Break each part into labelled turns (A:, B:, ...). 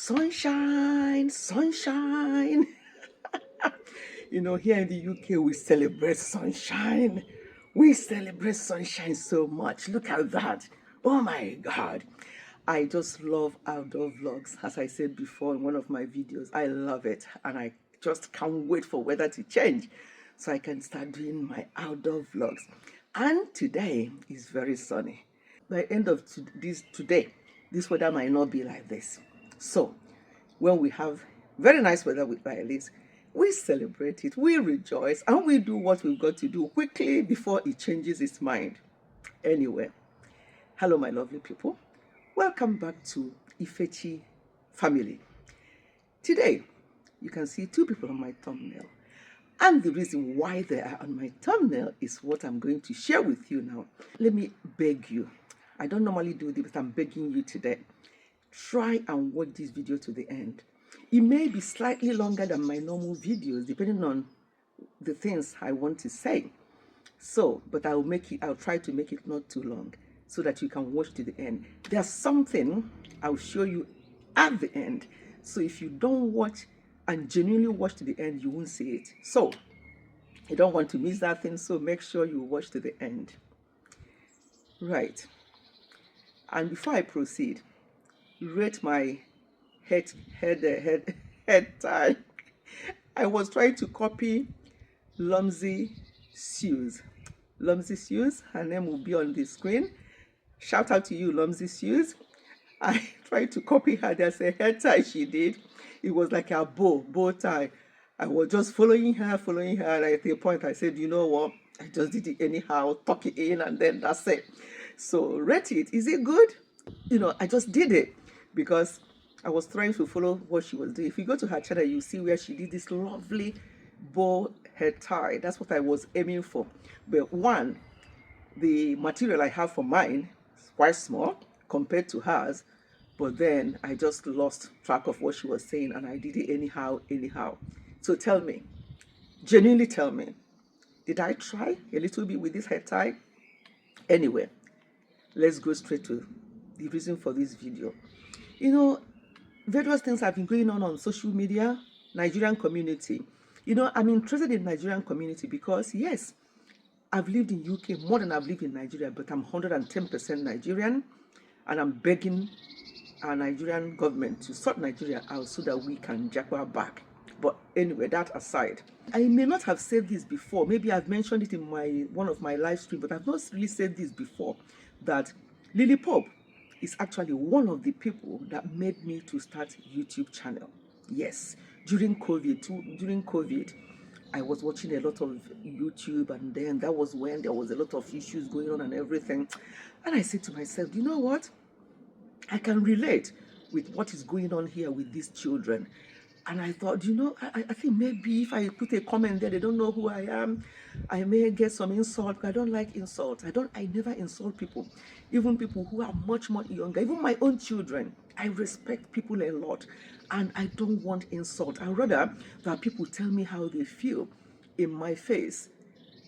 A: Sunshine, sunshine. Here in the UK, we celebrate sunshine. We celebrate sunshine so much. Look at that. Oh my God. I just love outdoor vlogs. As I said before in one of my videos, I love it. And I just can't wait for weather to change so I can start doing my outdoor vlogs. And today is very sunny. By the end of today, this weather might not be like this. So when we have very nice weather like this, we celebrate it, we rejoice, and we do what we've got to do quickly before it changes its mind. Anyway, hello my lovely people. Welcome back to Ifechi family. Today, you can see two people on my thumbnail. And the reason why they are on my thumbnail is what I'm going to share with you now. Let me beg you. I don't normally do this, but I'm begging you today. Try and watch this video to the end. It may be slightly longer than my normal videos, depending on the things I want to say. But I'll try to make it not too long so that you can watch to the end. There's something I'll show you at the end. So if you don't watch and genuinely watch to the end, you won't see it. So you don't want to miss that thing, so make sure you watch to the end. Right. And before I proceed, rate my head tie. I was trying to copy Lumsy Shoes. Lumsy Shoes, her name will be on the screen. Shout out to you, Lumsy Shoes. I tried to copy her. There's a head tie she did. It was like a bow tie. I was just following her, and at the point I said, you know what? I just did it anyhow, tuck it in, and then that's it. So rate it. Is it good? I just did it because I was trying to follow what she was doing. If you go to her channel, you see where she did this lovely bow head tie. That's what I was aiming for. But one, the material I have for mine is quite small compared to hers. But then I just lost track of what she was saying and I did it anyhow. So tell me, genuinely tell me, did I try a little bit with this head tie? Anyway, let's go straight to the reason for this video. Various things have been going on social media, Nigerian community. I'm interested in Nigerian community because yes, I've lived in UK more than I've lived in Nigeria, but I'm 110% Nigerian, and I'm begging our Nigerian government to sort Nigeria out so that we can jaguar back. But anyway, that aside, I may not have said this before. Maybe I've mentioned it in one of my live streams, but I've not really said this before, that Lily Pope is actually one of the people that made me to start YouTube channel. Yes, during COVID, I was watching a lot of YouTube, and then that was when there was a lot of issues going on and everything. And I said to myself, you know what? I can relate with what is going on here with these children. And I thought, I think maybe if I put a comment there, they don't know who I am, I may get some insult. I don't like insult. I never insult people. Even people who are much more younger, even my own children. I respect people a lot, and I don't want insult. I'd rather that people tell me how they feel in my face,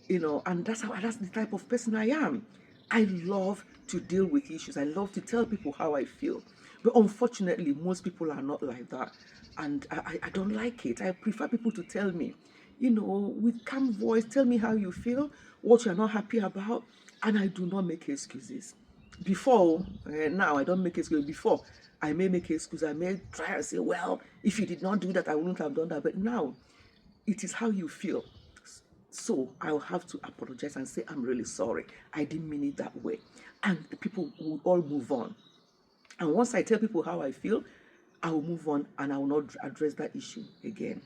A: and that's the type of person I am. I love to deal with issues. I love to tell people how I feel. But unfortunately, most people are not like that. And I don't like it. I prefer people to tell me, with calm voice, tell me how you feel, what you're not happy about. And I do not make excuses. Before, now I don't make excuses. Before, I may make excuses. I may try and say, well, if you did not do that, I wouldn't have done that. But now, it is how you feel. So I'll have to apologize and say, I'm really sorry. I didn't mean it that way. And the people will all move on. And once I tell people how I feel, I will move on and I will not address that issue again.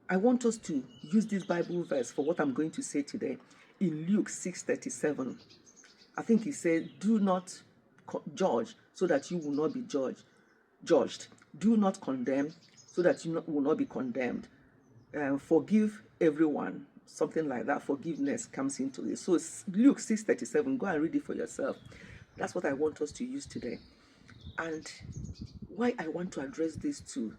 A: I want us to use this Bible verse for what I'm going to say today. In Luke 6:37, I think he said, do not judge so that you will not be judged. Do not condemn so that you will not be condemned. Forgive everyone. Something like that. Forgiveness comes into it. So Luke 6:37, go and read it for yourself. That's what I want us to use today. And why I want to address this too,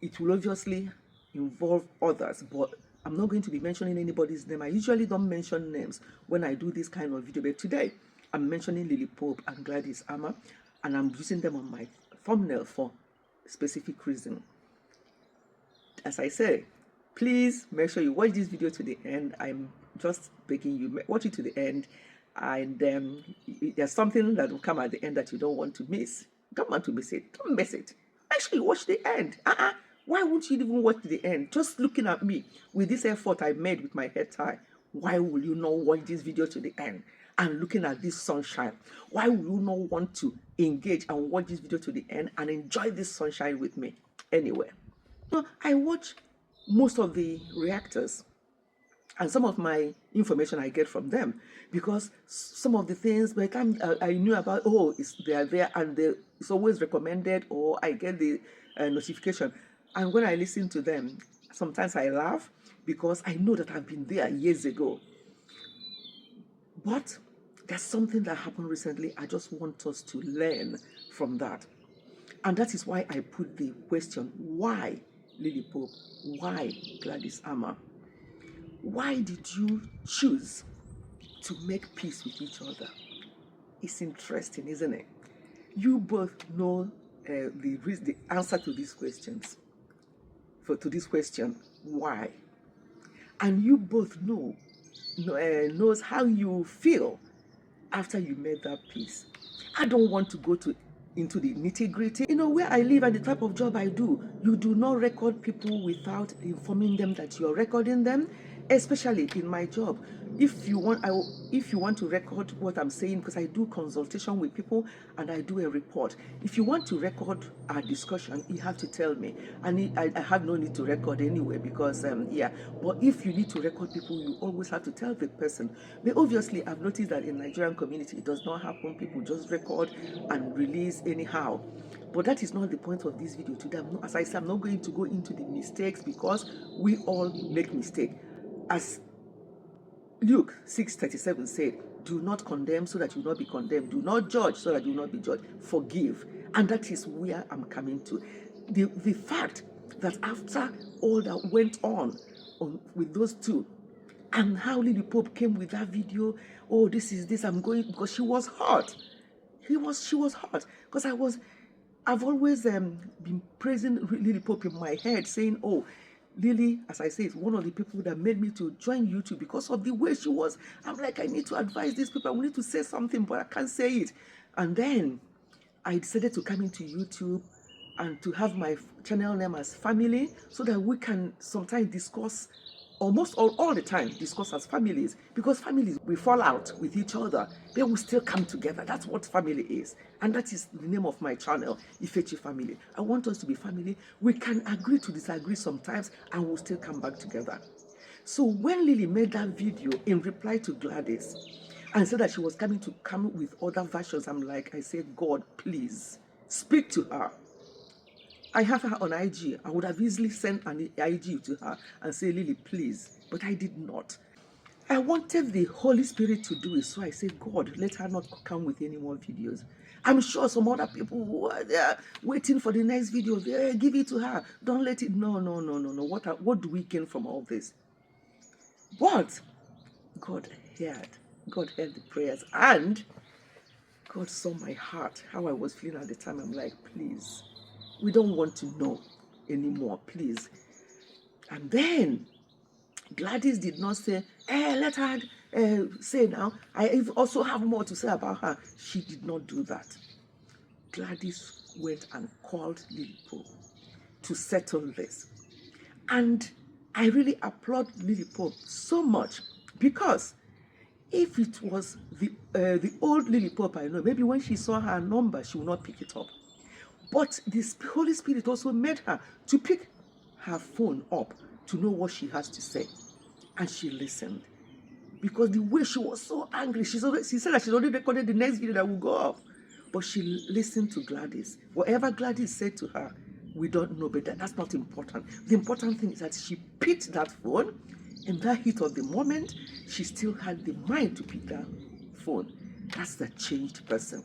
A: it will obviously involve others, but I'm not going to be mentioning anybody's name. I usually don't mention names when I do this kind of video, but today I'm mentioning Lily Pope and Gladys Amah, and I'm using them on my thumbnail for specific reason. As I say, please make sure you watch this video to the end. I'm just begging you, watch it to the end. And there's something that will come at the end that you don't want to miss. Don't want to miss it. Don't miss it. Make sure you watch the end. Why won't you even watch the end? Just looking at me with this effort I made with my hair tie. Why will you not watch this video to the end? And looking at this sunshine, why will you not want to engage and watch this video to the end and enjoy this sunshine with me? Anyway, I watch most of the reactors, and some of my information I get from them, because some of the things by the time I knew about, they are there and it's always recommended, or I get the notification. And when I listen to them, sometimes I laugh because I know that I've been there years ago. But there's something that happened recently. I just want us to learn from that. And that is why I put the question, why Lily Pope? Why Gladys Amah? Why did you choose to make peace with each other? It's interesting, isn't it? You both know the answer to these questions. To this question, why? And you both knows how you feel after you made that peace. I don't want to go into the nitty-gritty. Where I live and the type of job I do, you do not record people without informing them that you're recording them, especially in my job. If you want to record what I'm saying, because I do consultation with people and I do a report. If you want to record our discussion, you have to tell me. And I have no need to record anyway, because But if you need to record people, you always have to tell the person. But obviously, I've noticed that in Nigerian community, it does not happen. People just record and release anyhow. But that is not the point of this video today. As I said, I'm not going to go into the mistakes, because we all make mistakes. As Luke 6:37 said, do not condemn so that you will not be condemned. Do not judge so that you will not be judged. Forgive. And that is where I'm coming to. The fact that after all that went on with those two, and how Lily Pope came with that video, this is this, I'm going, because she was hot. She was hot. Because I've always been praising Lily Pope in my head, saying, Lily, as I say, is one of the people that made me to join YouTube because of the way she was. I'm like, I need to advise these people. I need to say something, but I can't say it. And then I decided to come into YouTube and to have my channel name as Family, so that we can sometimes discuss, almost all the time, discuss as families. Because families, we fall out with each other, but we still come together. That's what family is. And that is the name of my channel, Ifechi Family. I want us to be family. We can agree to disagree sometimes, and we'll still come back together. So when Lily made that video in reply to Gladys, and said that she was coming to come with other versions, I said, God, please, speak to her. I have her on IG. I would have easily sent an IG to her and say, Lily, please. But I did not. I wanted the Holy Spirit to do it. So I said, God, let her not come with any more videos. I'm sure some other people who are there waiting for the next video, give it to her. Don't let it. No. What do we gain from all this? But God heard the prayers, and God saw my heart, how I was feeling at the time. I'm like, please, we don't want to know anymore, please. And then Gladys did not say, let her say now. I also have more to say about her. She did not do that. Gladys went and called Lily Pope to settle this. And I really applaud Lily Pope so much, because if it was the old Lily Pope I know, maybe when she saw her number, she would not pick it up. But the Holy Spirit also made her to pick her phone up to know what she has to say. And she listened. Because the way she was so angry, she said that she's already recorded the next video that will go up. But she listened to Gladys. Whatever Gladys said to her, we don't know, but that's not important. The important thing is that she picked that phone. In that heat of the moment, she still had the mind to pick that phone. That's the changed person.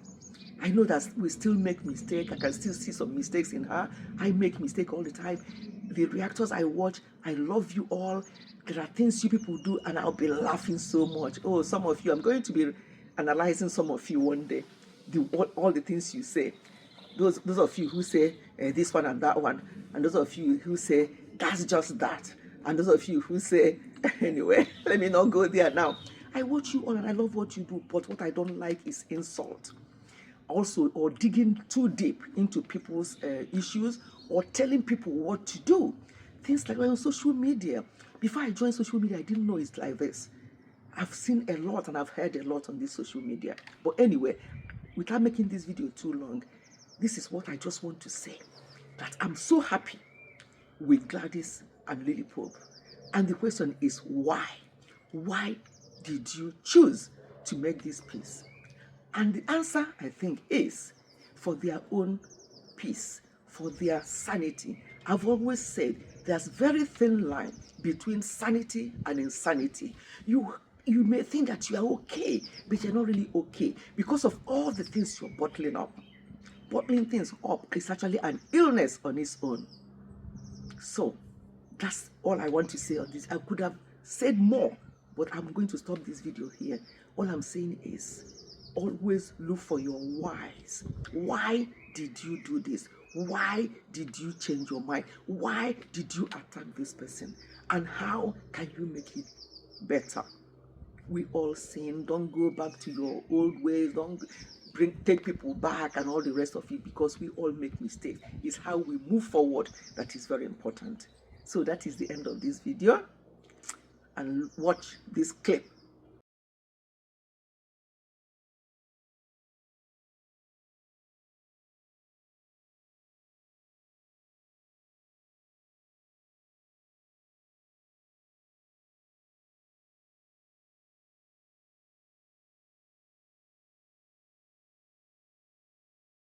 A: I know that we still make mistakes. I can still see some mistakes in her. I make mistakes all the time. The reactors I watch, I love you all. There are things you people do, and I'll be laughing so much. Some of you, I'm going to be analyzing some of you one day. All the things you say. Those of you who say, this one and that one, and those of you who say that's just that, and those of you who say anyway, let me not go there now. I watch you all and I love what you do, but what I don't like is insult. Also, or digging too deep into people's issues, or telling people what to do. Things like on social media. Before I joined social media, I didn't know it's like this. I've seen a lot and I've heard a lot on this social media. But anyway, without making this video too long, this is what I just want to say. That I'm so happy with Gladys and Lily Pope. And the question is why? Why did you choose to make this peace? And the answer, I think, is for their own peace, for their sanity. I've always said there's very thin line between sanity and insanity. You may think that you are okay, but you're not really okay because of all the things you're bottling up. Bottling things up is actually an illness on its own. So that's all I want to say on this. I could have said more, but I'm going to stop this video here. All I'm saying is always look for your whys. Why did you do this? Why did you change your mind? Why did you attack this person? And how can you make it better? We all sin. Don't go back to your old ways. Don't take people back and all the rest of it, because we all make mistakes. It's how we move forward that is very important. So that is the end of this video. And watch this clip